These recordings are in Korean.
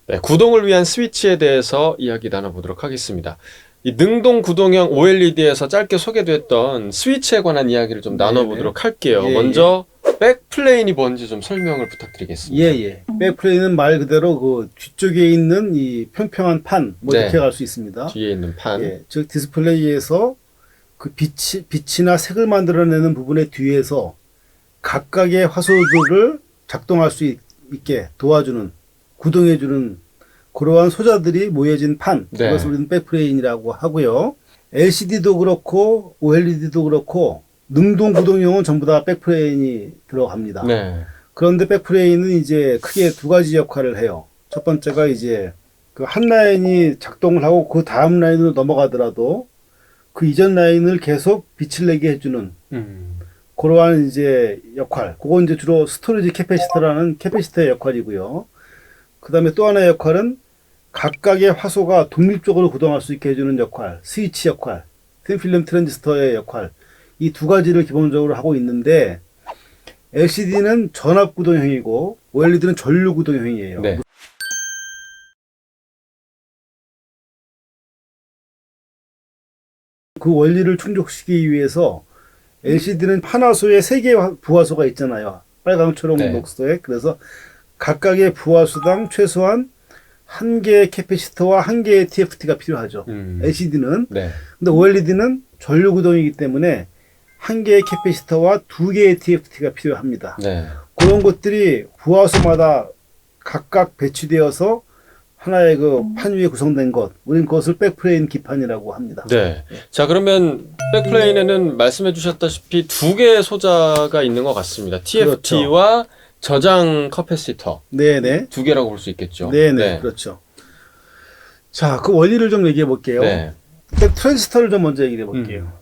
네, 구동을 위한 스위치에 대해서 이야기 나눠보도록 하겠습니다. 이 능동 구동형 OLED에서 짧게 소개됐던 스위치에 관한 이야기를 좀 나눠보도록 할게요. 먼저 백플레인이 뭔지 좀 설명을 부탁드리겠습니다. 백플레인은 말 그대로 그 뒤쪽에 있는 이 평평한 판, 뭐 이렇게 갈 수 있습니다. 뒤에 있는 판. 즉 디스플레이에서 그 빛이나 색을 만들어내는 부분의 뒤에서 각각의 화소들을 작동할 수 있게 도와주는, 구동해주는 그러한 소자들이 모여진 판, 그것을 우리는 백플레인이라고 하고요. LCD도 그렇고 OLED도 그렇고 능동 구동용은 전부 다 백플레인이 들어갑니다. 그런데 백플레인은 이제 크게 두 가지 역할을 해요. 첫 번째가 이제 그 한 라인이 작동을 하고 그 다음 라인으로 넘어가더라도 그 이전 라인을 계속 빛을 내게 해주는 그러한 이제 역할. 그건 이제 주로 스토리지 캐패시터라는 캐패시터의 역할이고요. 그 다음에 또 하나의 역할은 각각의 화소가 독립적으로 구동할 수 있게 해주는 역할, 스위치 역할, 틴필름 트랜지스터의 역할, 이 두 가지를 기본적으로 하고 있는데 LCD는 전압 구동형이고 OLED는 전류 구동형이에요. 그 원리를 충족시키기 위해서 LCD는 한 화소에 3개의 부화소가 있잖아요. 빨강, 초록, 녹색. 그래서 각각의 부화소당 최소한 1개의 캐패시터와 1개의 TFT가 필요하죠. LCD는. 근데 OLED는 전류 구동이기 때문에 1개의 캐패시터와 2개의 TFT가 필요합니다. 그런 것들이 부화소마다 각각 배치되어서 하나의 그 판 위에 구성된 것, 우리는 그것을 백플레인 기판이라고 합니다. 자, 그러면 백플레인에는 말씀해 주셨다시피 2개의 소자가 있는 것 같습니다. TFT와 저장 커패시터. 2개라고 볼 수 있겠죠. 그렇죠. 자, 그 원리를 좀 얘기해 볼게요. 트랜지스터를 좀 먼저 얘기해 볼게요.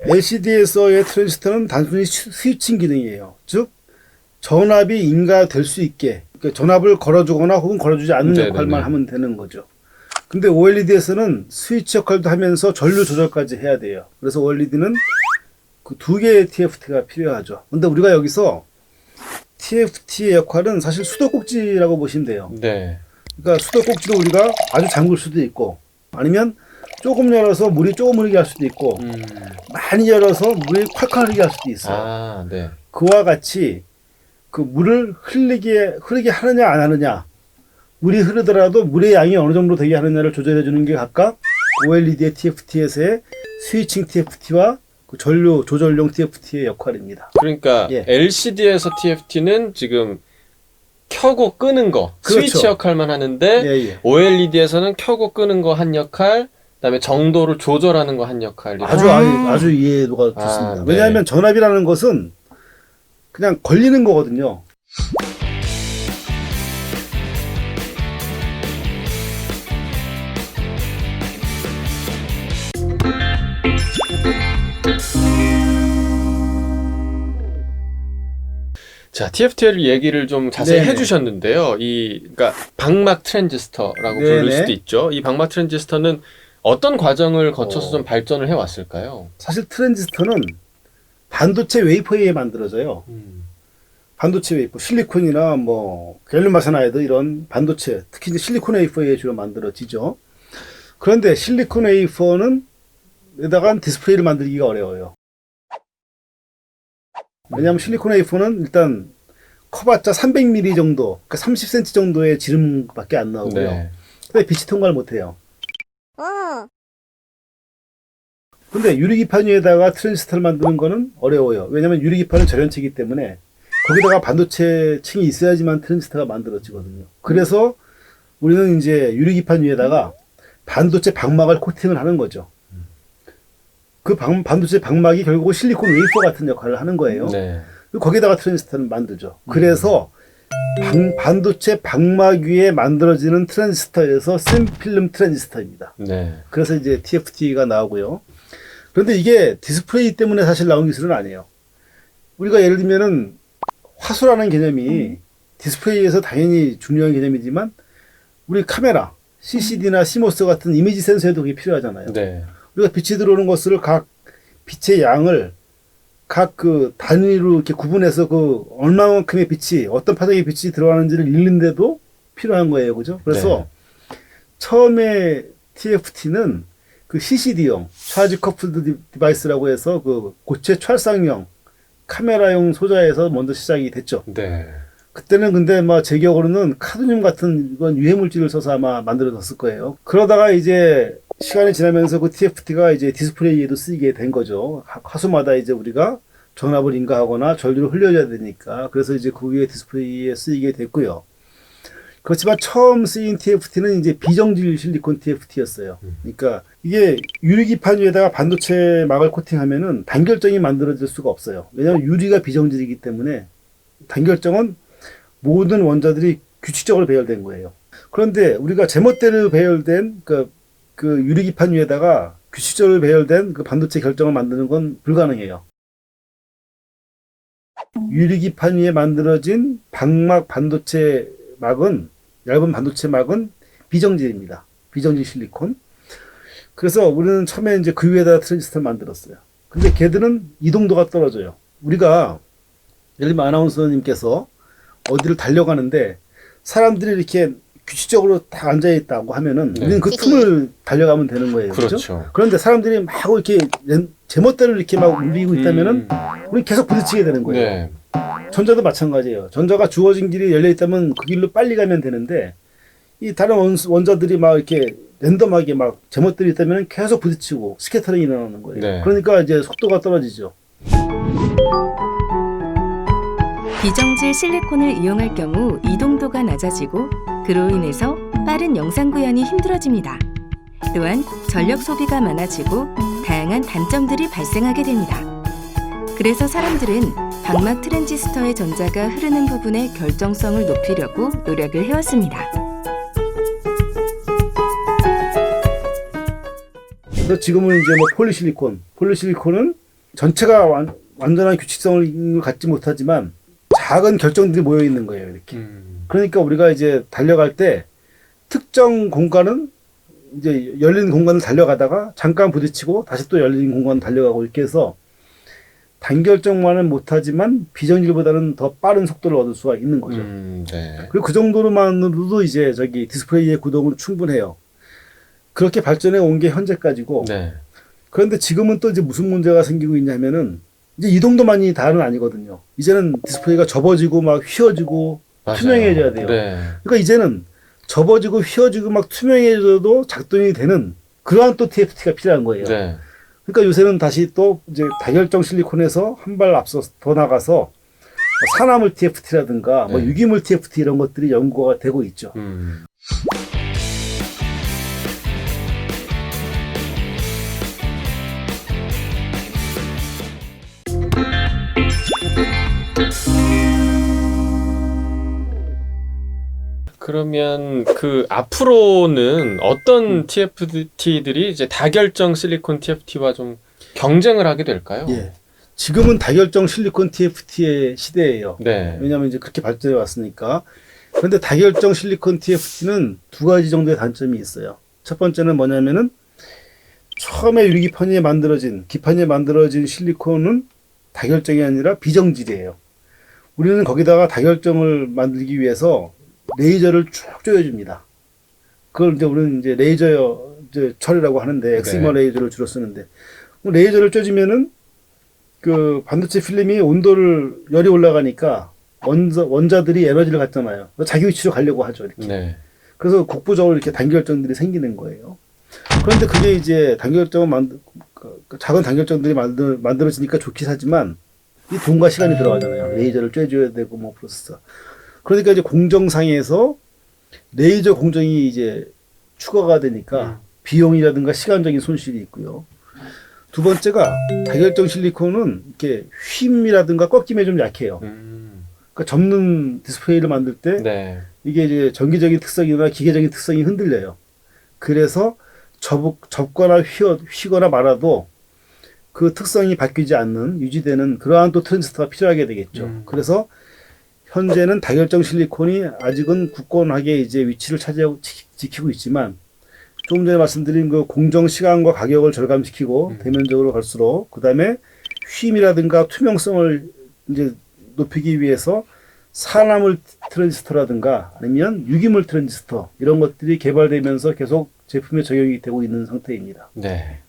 LCD에서의 트랜지스터는 단순히 스위칭 기능이에요. 즉 전압이 인가될 수 있게, 그러니까 전압을 걸어주거나 혹은 걸어주지 않는 역할만 하면 되는 거죠. 근데 OLED에서는 스위치 역할도 하면서 전류 조절까지 해야 돼요. 그래서 OLED는 그 2개의 TFT가 필요하죠. 근데 우리가 여기서 TFT의 역할은 사실 수도꼭지라고 보시면 돼요. 그러니까 수도꼭지도 우리가 아주 잠글 수도 있고, 아니면 조금 열어서 물이 조금 흐르게 할 수도 있고, 많이 열어서 물이 콸콸 흐르게 할 수도 있어요. 그와 같이 그 물을 흐르게 하느냐 안 하느냐, 물이 흐르더라도 물의 양이 어느 정도 되게 하느냐를 조절해 주는 게 각각 OLED의 TFT에서의 스위칭 TFT와 그 전류 조절용 TFT의 역할입니다. 그러니까 LCD에서 TFT는 지금 켜고 끄는 거, 스위치 역할만 하는데 OLED에서는 켜고 끄는 거 한 역할, 그다음에 정도를 조절하는 거 한 역할. 아주 이해도가 좋습니다. 왜냐하면 전압이라는 것은 그냥 걸리는 거거든요. 자, TFT 얘기를 좀 자세히 해주셨는데요. 그러니까 방막 트랜지스터라고 부를 수도 있죠. 이 방막 트랜지스터는 어떤 과정을 거쳐서 좀 발전을 해왔을까요? 사실 트랜지스터는 반도체 웨이퍼에 의해 만들어져요. 반도체 웨이퍼, 실리콘이나 뭐 갤륨 아세나이드 이런 반도체, 특히 이제 실리콘 웨이퍼에 의해 주로 만들어지죠. 그런데 실리콘 웨이퍼는 에다가 디스플레이를 만들기가 어려워요. 왜냐하면 실리콘 웨이퍼는 일단 커봤자 300mm 정도, 그러니까 30cm 정도의 지름밖에 안 나오고요. 근데 빛이 통과를 못해요. 근데 유리기판 위에다가 트랜지스터를 만드는 거는 어려워요. 왜냐하면 유리기판은 절연체이기 때문에 거기다가 반도체 층이 있어야지만 트랜지스터가 만들어지거든요. 그래서 우리는 이제 유리기판 위에다가 반도체 방막을 코팅을 하는 거죠. 그 반도체 방막이 결국 실리콘 웨이퍼 같은 역할을 하는 거예요. 거기다가 트랜지스터를 만들죠. 그래서 반도체 방막 위에 만들어지는 트랜지스터에서 샘필름 트랜지스터입니다. 그래서 이제 TFT가 나오고요. 그런데 이게 디스플레이 때문에 사실 나온 기술은 아니에요. 우리가 예를 들면은 화소라는 개념이 디스플레이에서 당연히 중요한 개념이지만 우리 카메라, CCD나 CMOS 같은 이미지 센서에도 그게 필요하잖아요. 네. 우리가 빛이 들어오는 것을 각 빛의 양을 각 그 단위로 이렇게 구분해서 그 얼마만큼의 빛이 어떤 파장의 빛이 들어가는지를 읽는데도 필요한 거예요, 그죠? 그래서 처음에 TFT는 그 CCD용 차지 커플드 디바이스라고 해서 그 고체 찰상형 카메라용 소자에서 먼저 시작이 됐죠. 네. 그때는 근데 뭐 제 기억으로는 카드뮴 같은 이건 유해 물질을 써서 아마 만들어졌을 거예요. 그러다가 이제 시간이 지나면서 그 TFT가 이제 디스플레이에도 쓰이게 된 거죠. 화소마다 이제 우리가 전압을 인가하거나 전류를 흘려줘야 되니까. 그래서 이제 거기에 디스플레이에 쓰이게 됐고요. 그렇지만 처음 쓰인 TFT는 이제 비정질 실리콘 TFT였어요. 그러니까 이게 유리기판 위에다가 반도체 막을 코팅하면은 단결정이 만들어질 수가 없어요. 왜냐하면 유리가 비정질이기 때문에 단결정은 모든 원자들이 규칙적으로 배열된 거예요. 그런데 우리가 제멋대로 배열된 그 유리기판 위에다가 규칙적으로 배열된 그 반도체 결정을 만드는 건 불가능해요. 유리기판 위에 만들어진 방막 반도체 막은 얇은 반도체 막은 비정질입니다. 비정질 실리콘. 그래서 우리는 처음에 이제 그 위에다 트랜지스터를 만들었어요. 근데 걔들은 이동도가 떨어져요. 우리가 예를 들면 아나운서님께서 어디를 달려가는데 사람들이 이렇게 규칙적으로 다 앉아 있다고 하면은 우리는 그 틈을 달려가면 되는 거예요. 그렇죠? 그런데 사람들이 막 이렇게 제멋대로 이렇게 막 울리고 있다면은 우리는 계속 부딪히게 되는 거예요. 네. 전자도 마찬가지예요. 전자가 주어진 길이 열려 있다면 그 길로 빨리 가면 되는데 이 다른 원자들이 막 이렇게 랜덤하게 막 제멋대로 있다면 계속 부딪히고 스캐터링이 일어나는 거예요. 네. 그러니까 이제 속도가 떨어지죠. 비정질 실리콘을 이용할 경우 이동도가 낮아지고 그로 인해서 빠른 영상 구현이 힘들어집니다. 또한 전력 소비가 많아지고 다양한 단점들이 발생하게 됩니다. 그래서 사람들은 방막 트랜지스터의 전자가 흐르는 부분의 결정성을 높이려고 노력을 해왔습니다. 그래서 지금은 이제 뭐 폴리실리콘은 전체가 완전한 규칙성을 갖지 못하지만 작은 결정들이 모여 있는 거예요, 이렇게. 그러니까 우리가 이제 달려갈 때 특정 공간은 이제 열린 공간을 달려가다가 잠깐 부딪히고 다시 또 열린 공간을 달려가고 이렇게 해서 단결정만은 못하지만 비정질보다는 더 빠른 속도를 얻을 수가 있는 거죠. 네. 그리고 그 정도로만으로도 이제 저기 디스플레이의 구동은 충분해요. 그렇게 발전해 온 게 현재까지고. 네. 그런데 지금은 또 이제 무슨 문제가 생기고 있냐면은 이제 이동도만이 다는 아니거든요. 이제는 디스플레이가 접어지고 막 휘어지고 맞아요. 투명해져야 돼요. 네. 그러니까 이제는 접어지고 휘어지고 막 투명해져도 작동이 되는 그러한 또 TFT가 필요한 거예요. 네. 그러니까 요새는 다시 또 이제 다결정 실리콘에서 한 발 앞서 더 나가서 뭐 산화물 TFT라든가 뭐 네. 유기물 TFT 이런 것들이 연구가 되고 있죠. 그러면 그 앞으로는 어떤 TFT들이 이제 다결정 실리콘 TFT와 좀 경쟁을 하게 될까요? 예. 지금은 다결정 실리콘 TFT의 시대예요. 네. 왜냐하면 이제 그렇게 발전해 왔으니까. 그런데 다결정 실리콘 TFT는 두 가지 정도의 단점이 있어요. 첫 번째는 뭐냐면은 처음에 유리기판 위에 기판 위에 만들어진 실리콘은 다결정이 아니라 비정질이에요. 우리는 거기다가 다결정을 만들기 위해서 레이저를 쭉 조여줍니다. 그걸 이제 우리는 이제 레이저 이제 처리라고 하는데 엑스이머 레이저를 주로 쓰는데 레이저를 쬐주면은 그 반도체 필름이 열이 올라가니까 원자들이 에너지를 갖잖아요. 자기 위치로 가려고 하죠, 이렇게. 네. 그래서 국부적으로 이렇게 단결정들이 생기는 거예요. 그런데 그게 이제 작은 단결정들이 만들어지니까 좋긴 하지만 이 돈과 시간이 들어가잖아요. 레이저를 쬐줘야 되고 뭐 프로세서. 그러니까 이제 공정상에서 레이저 공정이 이제 추가가 되니까 비용이라든가 시간적인 손실이 있고요. 두 번째가 다결정 실리콘은 이렇게 휨이라든가 꺾임에 좀 약해요. 그러니까 접는 디스플레이를 만들 때 네. 이게 이제 전기적인 특성이나 기계적인 특성이 흔들려요. 그래서 접거나 휘거나 말아도 그 특성이 바뀌지 않는 유지되는 그러한 또 트랜지스터가 필요하게 되겠죠. 그래서 현재는 다결정 실리콘이 아직은 굳건하게 이제 위치를 차지하고 지키고 있지만 조금 전에 말씀드린 그 공정 시간과 가격을 절감시키고 대면적으로 갈수록 그다음에 휨이라든가 투명성을 이제 높이기 위해서 산화물 트랜지스터라든가 아니면 유기물 트랜지스터 이런 것들이 개발되면서 계속 제품에 적용이 되고 있는 상태입니다. 네.